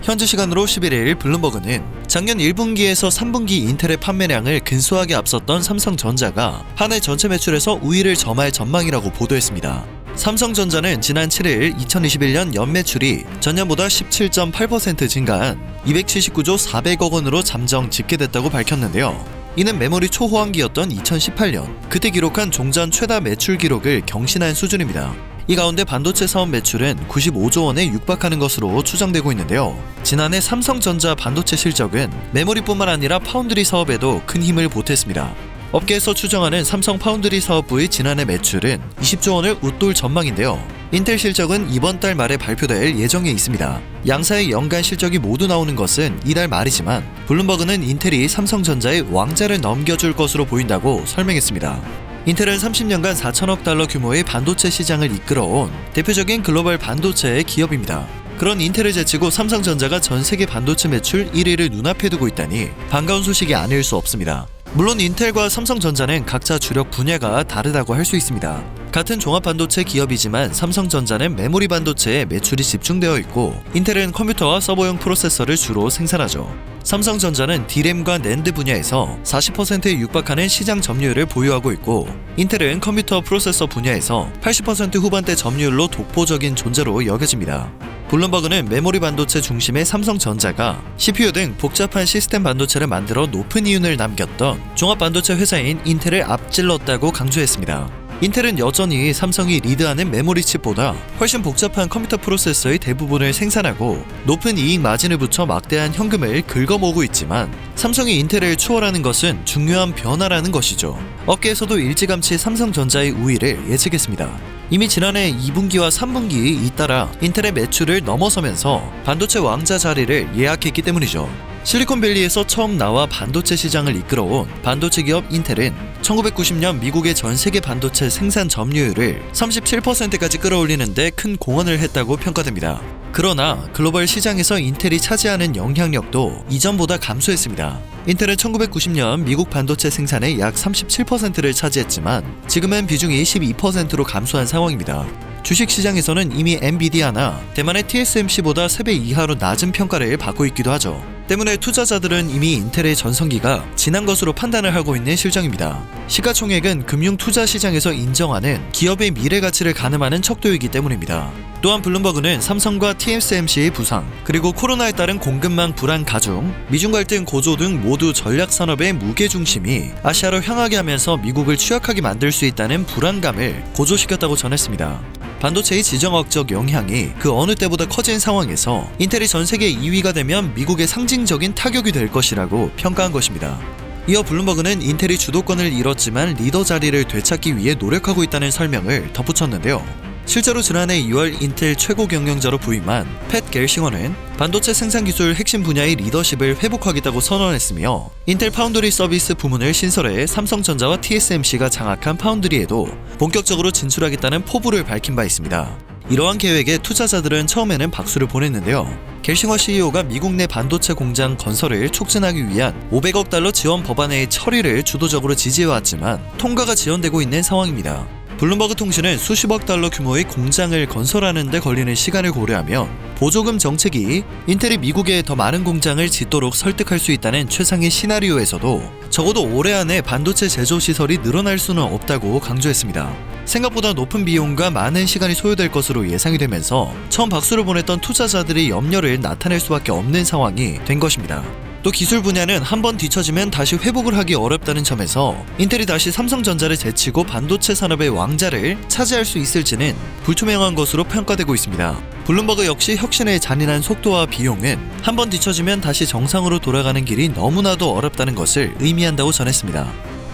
현지 시간으로 11일 블룸버그는 작년 1분기에서 3분기 인텔의 판매량을 근소하게 앞섰던 삼성전자가 한 해 전체 매출에서 우위를 점할 전망이라고 보도했습니다. 삼성전자는 지난 7일 2021년 연매출이 전년보다 17.8% 증가한 279조 400억 원으로 잠정 집계됐다고 밝혔는데요. 이는 메모리 초호황기였던 2018년, 그때 기록한 종전 최다 매출 기록을 경신한 수준입니다. 이 가운데 반도체 사업 매출은 95조 원에 육박하는 것으로 추정되고 있는데요. 지난해 삼성전자 반도체 실적은 메모리뿐만 아니라 파운드리 사업에도 큰 힘을 보탰습니다. 업계에서 추정하는 삼성 파운드리 사업부의 지난해 매출은 20조 원을 웃돌 전망인데요. 인텔 실적은 이번 달 말에 발표될 예정에 있습니다. 양사의 연간 실적이 모두 나오는 것은 이달 말이지만 블룸버그는 인텔이 삼성전자의 왕자를 넘겨줄 것으로 보인다고 설명했습니다. 인텔은 30년간 4천억 달러 규모의 반도체 시장을 이끌어온 대표적인 글로벌 반도체 기업입니다. 그런 인텔을 제치고 삼성전자가 전 세계 반도체 매출 1위를 눈앞에 두고 있다니 반가운 소식이 아닐 수 없습니다. 물론 인텔과 삼성전자는 각자 주력 분야가 다르다고 할 수 있습니다. 같은 종합반도체 기업이지만 삼성전자는 메모리 반도체에 매출이 집중되어 있고 인텔은 컴퓨터와 서버용 프로세서를 주로 생산하죠. 삼성전자는 D램과 낸드 분야에서 40%에 육박하는 시장 점유율을 보유하고 있고 인텔은 컴퓨터 프로세서 분야에서 80% 후반대 점유율로 독보적인 존재로 여겨집니다. 블룸버그는 메모리 반도체 중심의 삼성전자가 CPU 등 복잡한 시스템 반도체를 만들어 높은 이윤을 남겼던 종합반도체 회사인 인텔을 앞질렀다고 강조했습니다. 인텔은 여전히 삼성이 리드하는 메모리 칩보다 훨씬 복잡한 컴퓨터 프로세서의 대부분을 생산하고 높은 이익 마진을 붙여 막대한 현금을 긁어모으고 있지만 삼성이 인텔을 추월하는 것은 중요한 변화라는 것이죠. 업계에서도 일찌감치 삼성전자의 우위를 예측했습니다. 이미 지난해 2분기와 3분기 잇따라 인텔의 매출을 넘어서면서 반도체 왕자 자리를 예약했기 때문이죠. 실리콘밸리에서 처음 나와 반도체 시장을 이끌어온 반도체 기업 인텔은 1990년 미국의 전 세계 반도체 생산 점유율을 37%까지 끌어올리는 데 큰 공헌을 했다고 평가됩니다. 그러나 글로벌 시장에서 인텔이 차지하는 영향력도 이전보다 감소했습니다. 인텔은 1990년 미국 반도체 생산의 약 37%를 차지했지만 지금은 비중이 12%로 감소한 상황입니다. 주식시장에서는 이미 엔비디아나 대만의 TSMC보다 3배 이하로 낮은 평가를 받고 있기도 하죠. 때문에 투자자들은 이미 인텔의 전성기가 지난 것으로 판단을 하고 있는 실정입니다. 시가총액은 금융투자시장에서 인정하는 기업의 미래 가치를 가늠하는 척도이기 때문입니다. 또한 블룸버그는 삼성과 TSMC의 부상, 그리고 코로나에 따른 공급망 불안 가중, 미중 갈등 고조 등 모두 전략산업의 무게중심이 아시아로 향하게 하면서 미국을 취약하게 만들 수 있다는 불안감을 고조시켰다고 전했습니다. 반도체의 지정학적 영향이 그 어느 때보다 커진 상황에서 인텔이 전 세계 2위가 되면 미국의 상징적인 타격이 될 것이라고 평가한 것입니다. 이어 블룸버그는 인텔이 주도권을 잃었지만 리더 자리를 되찾기 위해 노력하고 있다는 설명을 덧붙였는데요. 실제로 지난해 2월 인텔 최고 경영자로 부임한 팻 겔싱어는 반도체 생산 기술 핵심 분야의 리더십을 회복하겠다고 선언했으며 인텔 파운드리 서비스 부문을 신설해 삼성전자와 TSMC가 장악한 파운드리에도 본격적으로 진출하겠다는 포부를 밝힌 바 있습니다. 이러한 계획에 투자자들은 처음에는 박수를 보냈는데요. 겔싱어 CEO가 미국 내 반도체 공장 건설을 촉진하기 위한 500억 달러 지원 법안의 처리를 주도적으로 지지해왔지만 통과가 지연되고 있는 상황입니다. 블룸버그 통신은 수십억 달러 규모의 공장을 건설하는 데 걸리는 시간을 고려하며 보조금 정책이 인텔이 미국에 더 많은 공장을 짓도록 설득할 수 있다는 최상의 시나리오에서도 적어도 올해 안에 반도체 제조 시설이 늘어날 수는 없다고 강조했습니다. 생각보다 높은 비용과 많은 시간이 소요될 것으로 예상이 되면서 처음 박수를 보냈던 투자자들이 염려를 나타낼 수밖에 없는 상황이 된 것입니다. 또 기술 분야는 한번 뒤처지면 다시 회복을 하기 어렵다는 점에서 인텔이 다시 삼성전자를 제치고 반도체 산업의 왕자를 차지할 수 있을지는 불투명한 것으로 평가되고 있습니다. 블룸버그 역시 혁신의 잔인한 속도와 비용은 한번 뒤처지면 다시 정상으로 돌아가는 길이 너무나도 어렵다는 것을 의미한다고 전했습니다.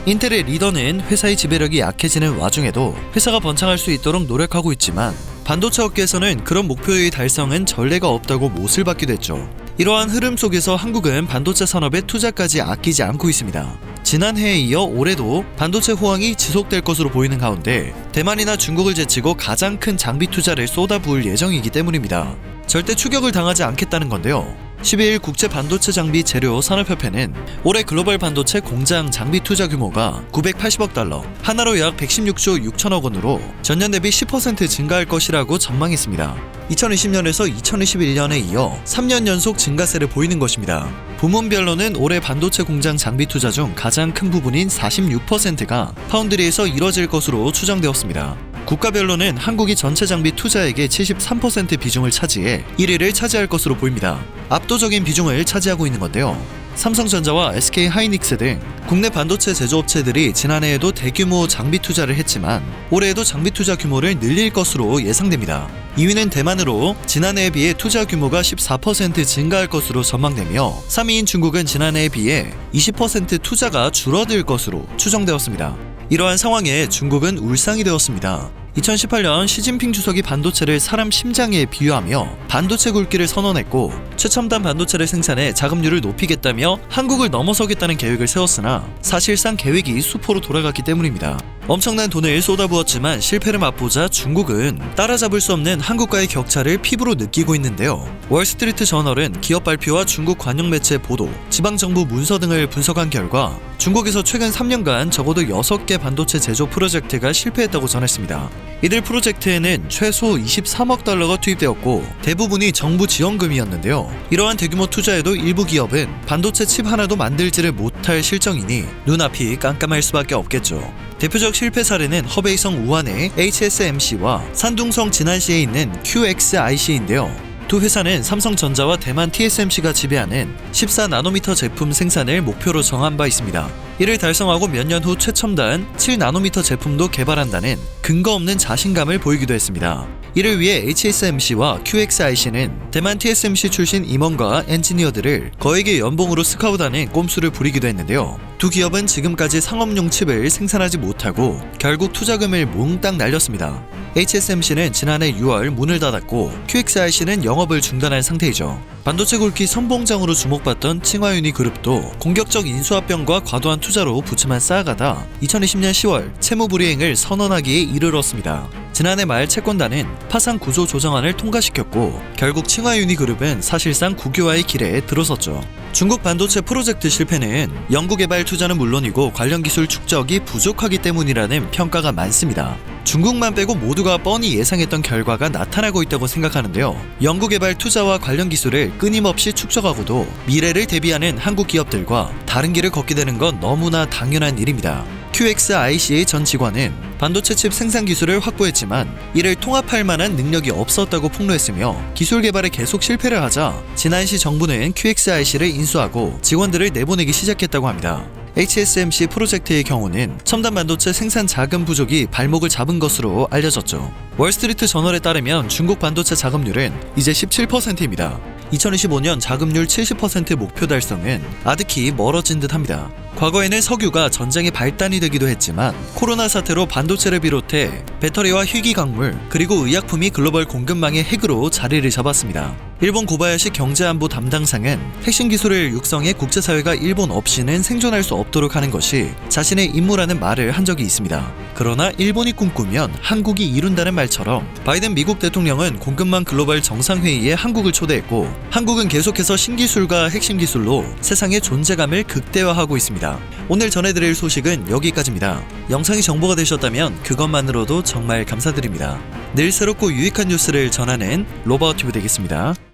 인텔의 리더는 회사의 지배력이 약해지는 와중에도 회사가 번창할 수 있도록 노력하고 있지만 반도체 업계에서는 그런 목표의 달성은 전례가 없다고 못을 받기도 했죠. 이러한 흐름 속에서 한국은 반도체 산업에 투자까지 아끼지 않고 있습니다. 지난해에 이어 올해도 반도체 호황이 지속될 것으로 보이는 가운데 대만이나 중국을 제치고 가장 큰 장비 투자를 쏟아부을 예정이기 때문입니다. 절대 추격을 당하지 않겠다는 건데요. 12일 국제 반도체 장비 재료 산업협회는 올해 글로벌 반도체 공장 장비 투자 규모가 980억 달러, 하나로 약 116조 6천억 원으로 전년 대비 10% 증가할 것이라고 전망했습니다. 2020년에서 2021년에 이어 3년 연속 증가세를 보이는 것입니다. 부문별로는 올해 반도체 공장 장비 투자 중 가장 큰 부분인 46%가 파운드리에서 이뤄질 것으로 추정되었습니다. 국가별로는 한국이 전체 장비 투자액의 73% 비중을 차지해 1위를 차지할 것으로 보입니다. 압도적인 비중을 차지하고 있는 건데요. 삼성전자와 SK하이닉스 등 국내 반도체 제조업체들이 지난해에도 대규모 장비 투자를 했지만 올해에도 장비 투자 규모를 늘릴 것으로 예상됩니다. 2위는 대만으로 지난해에 비해 투자 규모가 14% 증가할 것으로 전망되며 3위인 중국은 지난해에 비해 20% 투자가 줄어들 것으로 추정되었습니다. 이러한 상황에 중국은 울상이 되었습니다. 2018년 시진핑 주석이 반도체를 사람 심장에 비유하며 반도체 굵기를 선언했고 최첨단 반도체를 생산해 자금률을 높이겠다며 한국을 넘어서겠다는 계획을 세웠으나 사실상 계획이 수포로 돌아갔기 때문입니다. 엄청난 돈을 쏟아부었지만 실패를 맛보자 중국은 따라잡을 수 없는 한국과의 격차를 피부로 느끼고 있는데요. 월스트리트 저널은 기업 발표와 중국 관영 매체 보도, 지방정부 문서 등을 분석한 결과 중국에서 최근 3년간 적어도 6개 반도체 제조 프로젝트가 실패했다고 전했습니다. 이들 프로젝트에는 최소 23억 달러가 투입되었고 대부분이 정부 지원금이었는데요. 이러한 대규모 투자에도 일부 기업은 반도체 칩 하나도 만들지를 못할 실정이니 눈앞이 깜깜할 수밖에 없겠죠. 대표적 실패 사례는 허베이성 우한의 HSMC와 산둥성 진안시에 있는 QXIC인데요. 두 회사는 삼성전자와 대만 TSMC가 지배하는 14나노미터 제품 생산을 목표로 정한 바 있습니다. 이를 달성하고 몇 년 후 최첨단 7나노미터 제품도 개발한다는 근거 없는 자신감을 보이기도 했습니다. 이를 위해 HSMC와 QXIC는 대만 TSMC 출신 임원과 엔지니어들을 거액의 연봉으로 스카우트하는 꼼수를 부리기도 했는데요. 두 기업은 지금까지 상업용 칩을 생산하지 못하고 결국 투자금을 몽땅 날렸습니다. HSMC는 지난해 6월 문을 닫았고 QXIC는 영업을 중단한 상태이죠. 반도체 굵기 선봉장으로 주목받던 칭화유니 그룹도 공격적 인수합병과 과도한 투자로 부채만 쌓아가다 2020년 10월 채무불이행을 선언하기에 이르렀습니다. 지난해 말 채권단은 파산 구조 조정안을 통과시켰고 결국 칭화유니 그룹은 사실상 국유화의 길에 들어섰죠. 중국 반도체 프로젝트 실패는 연구개발 투자는 물론이고 관련 기술 축적이 부족하기 때문이라는 평가가 많습니다. 중국만 빼고 모두가 뻔히 예상했던 결과가 나타나고 있다고 생각하는데요. 연구개발 투자와 관련 기술을 끊임없이 축적하고도 미래를 대비하는 한국 기업들과 다른 길을 걷게 되는 건 너무나 당연한 일입니다. QXIC의 전 직원은 반도체 칩 생산 기술을 확보했지만 이를 통합할 만한 능력이 없었다고 폭로했으며 기술 개발에 계속 실패를 하자 진안시 정부는 QXIC를 인수하고 직원들을 내보내기 시작했다고 합니다. HSMC 프로젝트의 경우는 첨단 반도체 생산 자금 부족이 발목을 잡은 것으로 알려졌죠. 월스트리트 저널에 따르면 중국 반도체 자금률은 이제 17%입니다. 2025년 자금률 70% 목표 달성은 아득히 멀어진 듯합니다. 과거에는 석유가 전쟁의 발단이 되기도 했지만 코로나 사태로 반도체를 비롯해 배터리와 희귀광물 그리고 의약품이 글로벌 공급망의 핵으로 자리를 잡았습니다. 일본 고바야시 경제안보 담당상은 핵심 기술을 육성해 국제사회가 일본 없이는 생존할 수 없도록 하는 것이 자신의 임무라는 말을 한 적이 있습니다. 그러나 일본이 꿈꾸면 한국이 이룬다는 말처럼 바이든 미국 대통령은 공급망 글로벌 정상회의에 한국을 초대했고 한국은 계속해서 신기술과 핵심 기술로 세상의 존재감을 극대화하고 있습니다. 오늘 전해드릴 소식은 여기까지입니다. 영상이 정보가 되셨다면 그것만으로도 정말 감사드립니다. 늘 새롭고 유익한 뉴스를 전하는 로바오튜브 되겠습니다.